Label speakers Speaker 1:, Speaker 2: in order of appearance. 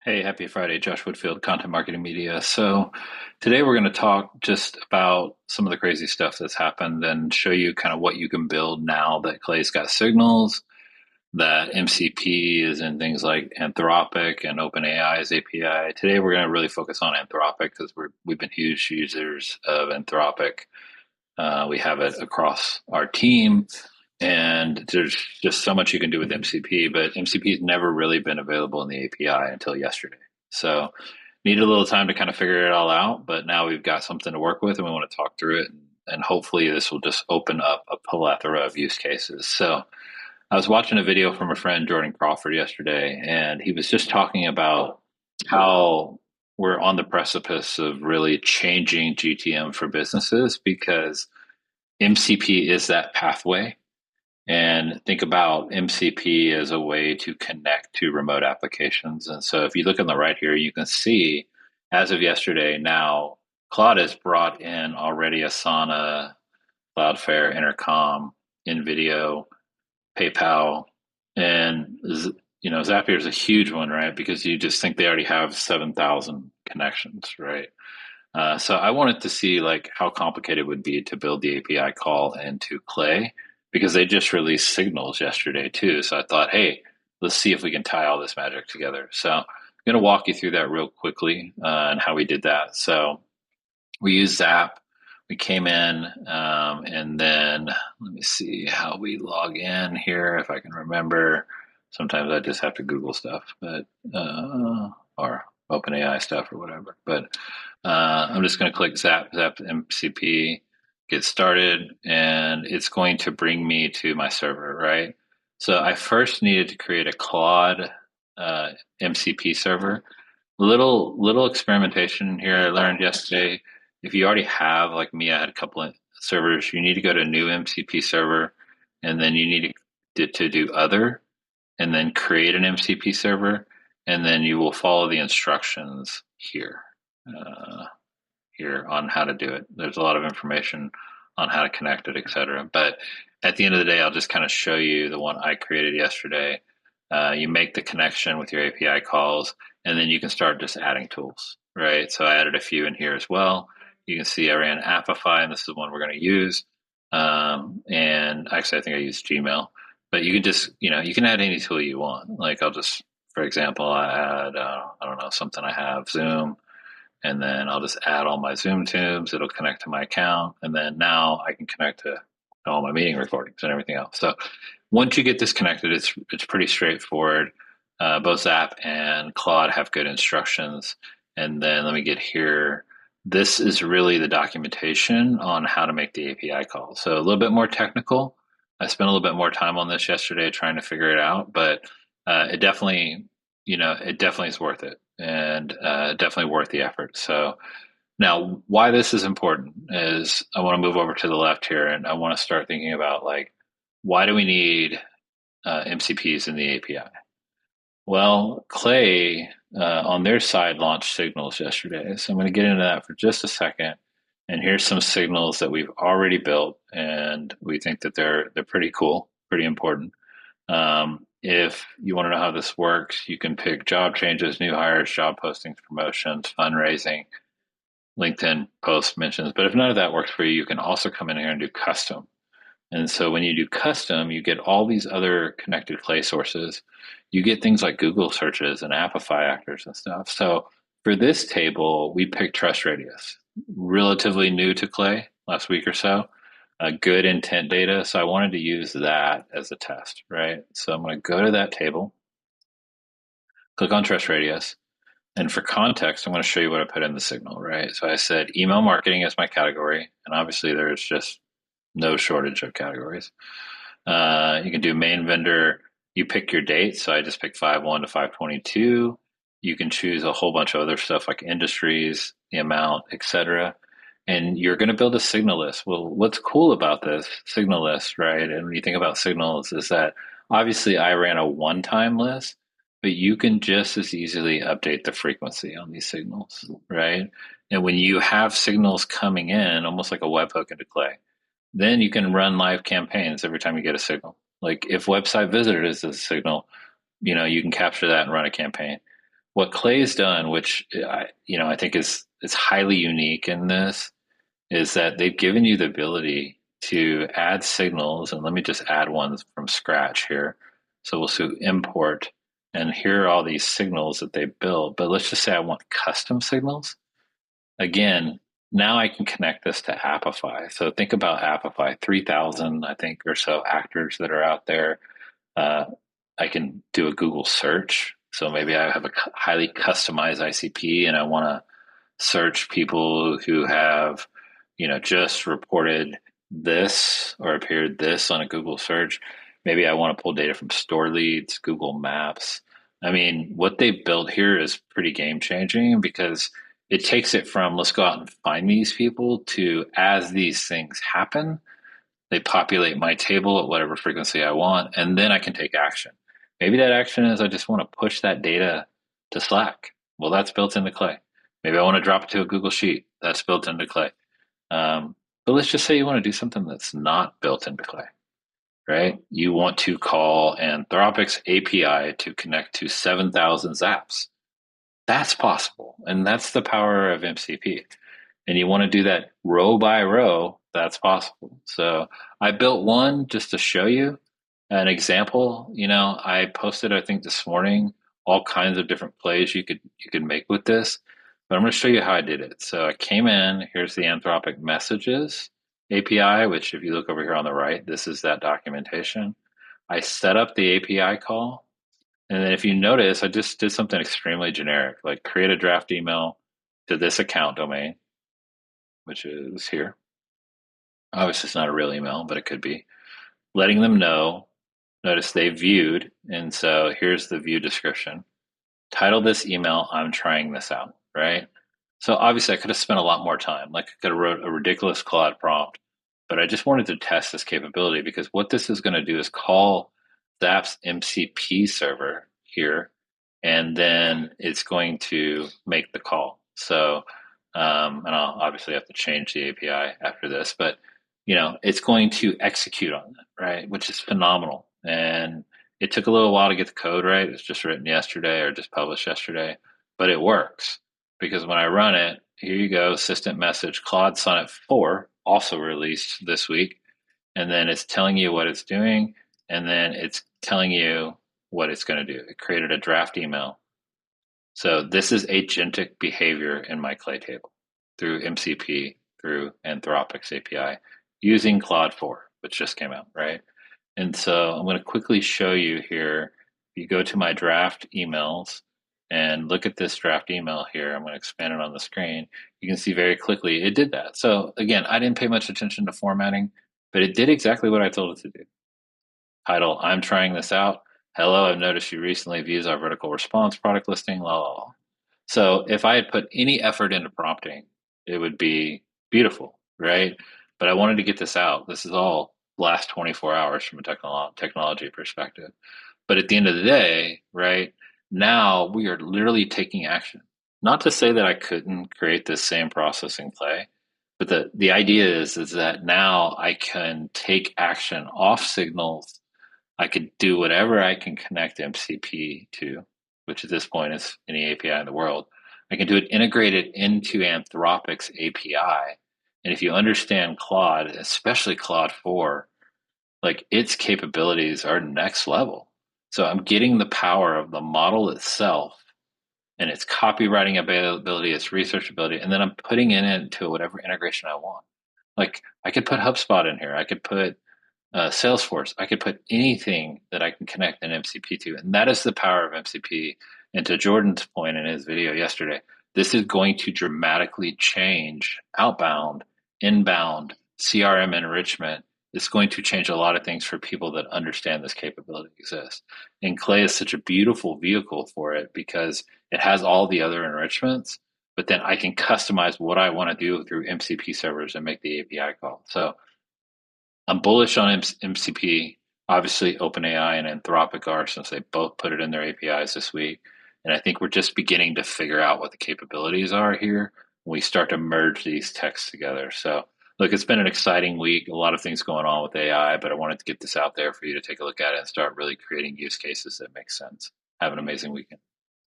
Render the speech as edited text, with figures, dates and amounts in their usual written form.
Speaker 1: Hey, happy Friday, Josh Woodfield, Content Marketing Media. So today we're going to talk just about some of the crazy stuff that's happened and show you kind of what you can build now that Clay's got signals, that MCP is in things like Anthropic and OpenAI's API. Today we're going to really focus on Anthropic because we've been huge users of Anthropic. We have it across our team, and there's just so much you can do with MCP, but MCP has never really been available in the API until yesterday. So needed a little time to kind of figure it all out, but now we've got something to work with and we want to talk through it. And hopefully this will just open up a plethora of use cases. So I was watching a video from a friend, Jordan Crawford, yesterday, and he was just talking about how we're on the precipice of really changing GTM for businesses because MCP is that pathway. And think about MCP as a way to connect to remote applications. And so if you look on the right here, you can see as of yesterday, now Claude has brought in already Asana, Cloudflare, Intercom, InVideo, PayPal, and Zapier is a huge one, right? Because you just think they already have 7,000 connections, right? So I wanted to see like how complicated it would be to build the API call into Clay because they just released signals yesterday too. So I thought, hey, let's see if we can tie all this magic together. So I'm going to walk you through that real quickly and how we did that. So we used Zap. We came in and then let me see how we log in here if I can remember. Sometimes I just have to Google stuff, but or OpenAI stuff or whatever. But I'm just going to click Zap MCP, get started, and it's going to bring me to my server, right? So I first needed to create a Claude MCP server. Little experimentation here I learned yesterday. If you already have, like me, I had a couple of servers, you need to go to new MCP server, and then you need to do other, and then create an MCP server, and then you will follow the instructions here. Here on how to do it. There's a lot of information on how to connect it, etc. But at the end of the day, I'll just kind of show you the one I created yesterday. You make the connection with your API calls, and then you can start just adding tools, right? So I added a few in here as well. You can see I ran Appify, and this is the one we're going to use. And actually, I think I used Gmail. But you can just, you can add any tool you want. Like I'll just, for example, I add, I don't know, something I have, Zoom, and then I'll just add all my Zoom tubes. It'll connect to my account, and then now I can connect to all my meeting recordings and everything else. So once you get this connected, it's pretty straightforward. Both Zap and Claude have good instructions. And then let me get here. This is really the documentation on how to make the API call. So a little bit more technical. I spent a little bit more time on this yesterday trying to figure it out, but it definitely is worth it, and definitely worth the effort. So now, why this is important is I want to move over to the left here, and I want to start thinking about like, why do we need MCPs in the API? Well, Clay on their side launched signals yesterday, so I'm going to get into that for just a second. And here's some signals that we've already built, and we think that they're pretty cool, pretty important. If you want to know how this works, you can pick job changes, new hires, job postings, promotions, fundraising, LinkedIn post mentions. But if none of that works for you, you can also come in here and do custom. And so when you do custom, you get all these other connected Clay sources. You get things like Google searches and Appify actors and stuff. So for this table, we picked Trust Radius, relatively new to Clay last week or so, good intent data. So I wanted to use that as a test, right? So I'm going to go to that table, click on Trust Radius. And for context, I'm going to show you what I put in the signal, right? So I said email marketing is my category. And obviously there's just no shortage of categories. You can do main vendor. You pick your date. So I just picked 5/1 to 5/22. You can choose a whole bunch of other stuff like industries, the amount, etc. And you're going to build a signal list. Well, what's cool about this signal list, right? And when you think about signals is that obviously I ran a one-time list, but you can just as easily update the frequency on these signals, right? And when you have signals coming in, almost like a webhook into Clay, then you can run live campaigns every time you get a signal. Like if website visitor is a signal, you can capture that and run a campaign. what Clay's done, which I think is highly unique in this, is that they've given you the ability to add signals. And let me just add one from scratch here. So we'll do import, and here are all these signals that they built. But let's just say I want custom signals. Again, now I can connect this to Appify. So think about Appify, 3,000, I think, or so actors that are out there. Uh, I can do a Google search. So maybe I have a highly customized ICP and I want to search people who have, just reported this or appeared this on a Google search. Maybe I want to pull data from store leads, Google Maps. I mean, what they built here is pretty game changing because it takes it from let's go out and find these people to as these things happen, they populate my table at whatever frequency I want, and then I can take action. Maybe that action is I just want to push that data to Slack. Well, that's built into Clay. Maybe I want to drop it to a Google Sheet. That's built into Clay. But let's just say you want to do something that's not built into Clay, right? You want to call Anthropic's API to connect to 7,000 Zaps. That's possible. And that's the power of MCP. And you want to do that row by row, that's possible. So I built one just to show you an example. I posted, I think this morning, all kinds of different plays you could make with this. But I'm going to show you how I did it. So I came in, here's the Anthropic Messages API, which if you look over here on the right, this is that documentation. I set up the API call. And then if you notice, I just did something extremely generic, like create a draft email to this account domain, which is here. Obviously, it's not a real email, but it could be. Letting them know, notice they viewed, and so here's the view description. Title this email, I'm trying this out, right? So obviously I could have spent a lot more time. Like I could have wrote a ridiculous Claude prompt, but I just wanted to test this capability because what this is going to do is call Zap's MCP server here, and then it's going to make the call. So, and I'll obviously have to change the API after this, but it's going to execute on that, right? Which is phenomenal. And it took a little while to get the code right. It was just written yesterday or just published yesterday, but it works because when I run it, here you go, assistant message, Claude Sonnet 4, also released this week. And then it's telling you what it's doing. And then it's telling you what it's going to do. It created a draft email. So this is agentic behavior in my Clay table through MCP, through Anthropic's API, using Claude 4, which just came out, right? And so I'm going to quickly show you here. If you go to my draft emails and look at this draft email here, I'm going to expand it on the screen. You can see very quickly it did that. So again, I didn't pay much attention to formatting, but it did exactly what I told it to do. Title, I'm trying this out. Hello, I've noticed you recently views our vertical response product listing, la, la, la. So if I had put any effort into prompting, it would be beautiful, right? But I wanted to get this out. This is all last 24 hours from a technology perspective. But at the end of the day, right, now we are literally taking action. Not to say that I couldn't create this same process in Clay, but the idea is that now I can take action off signals. I could do whatever I can connect MCP to, which at this point is any API in the world. I can do it integrated into Anthropic's API. And if you understand Claude, especially Claude 4, like its capabilities are next level. So I'm getting the power of the model itself and its copywriting ability, its research ability, and then I'm putting it into whatever integration I want. Like I could put HubSpot in here. I could put Salesforce. I could put anything that I can connect an MCP to. And that is the power of MCP. And to Jordan's point in his video yesterday, this is going to dramatically change outbound, inbound, CRM enrichment. It's going to change a lot of things for people that understand this capability exists. And Clay is such a beautiful vehicle for it because it has all the other enrichments, but then I can customize what I want to do through MCP servers and make the API call. So I'm bullish on MCP. Obviously, OpenAI and Anthropic are, since they both put it in their APIs this week. And I think we're just beginning to figure out what the capabilities are here when we start to merge these techs together. So, look, it's been an exciting week. A lot of things going on with AI, but I wanted to get this out there for you to take a look at it and start really creating use cases that make sense. Have an amazing weekend.